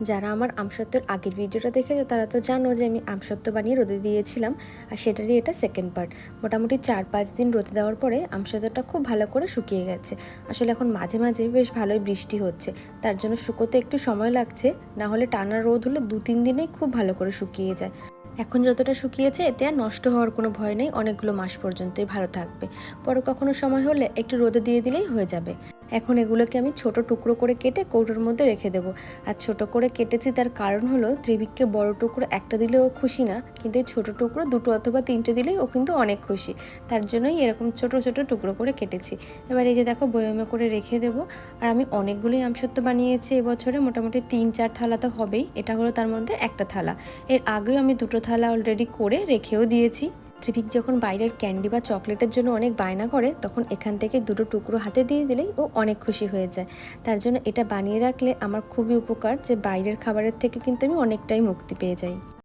যারা আমার আমসত্ত্বের আগের ভিডিওটা দেখেছো তারা তো জানো যে আমি আমসত্ত্ব বানিয়ে রোদে দিয়েছিলাম, আর সেটারই এটা সেকেন্ড পার্ট। মোটামুটি 4-5 দিন রোদে দেওয়ার পরে আমসত্ত্বটা খুব ভালো করে শুকিয়ে গেছে। আসলে এখন মাঝে মাঝে বেশ ভালোই বৃষ্টি হচ্ছে, তার জন্য শুকোতে একটু সময় লাগছে, না হলে টানা রোদ হলে 2-3 দিনেই খুব ভালো করে শুকিয়ে যায়। এখন যতটা শুকিয়েছে এতে আর নষ্ট হওয়ার কোনো ভয় নেই, অনেকগুলো মাস পর্যন্তই ভালো থাকবে। পরে কখনো সময় হলে একটু রোদে দিয়ে দিলেই হয়ে যাবে। এখন এগুলোকে আমি ছোট টুকরো করে কেটে কৌটোর মধ্যে রেখে দেবো। আর ছোট করে কেটেছি তার কারণ হলো ত্রিবিককে বড় টুকরো একটা দিলেও খুশি না, কিন্তু এই ছোটো টুকরো 2 অথবা 3টে দিলেই ও কিন্তু অনেক খুশি। তার জন্যই এরকম ছোট ছোট টুকরো করে কেটেছি। এবার এই যে দেখো বয়মে করে রেখে দেবো। আর আমি অনেকগুলোই আমসত্ত্ব বানিয়েছি এবছরে, মোটামুটি 3-4 থালা তো হবেই, এটা হলো তার মধ্যে একটা থালা। এর আগেও আমি 2টো থালা অলরেডি করে রেখেও দিয়েছি। ত্রিভিক যখন বাইরের ক্যান্ডি বা চকলেটের জন্য অনেক বায়না করে, তখন এখান থেকে 2টো টুকরো হাতে দিয়ে দিলেই ও অনেক খুশি হয়ে যায়। তার জন্য এটা বানিয়ে রাখলে আমার খুবই উপকার, যে বাইরের খাবারের থেকে কিন্তু আমি অনেকটাই মুক্তি পেয়ে যাই।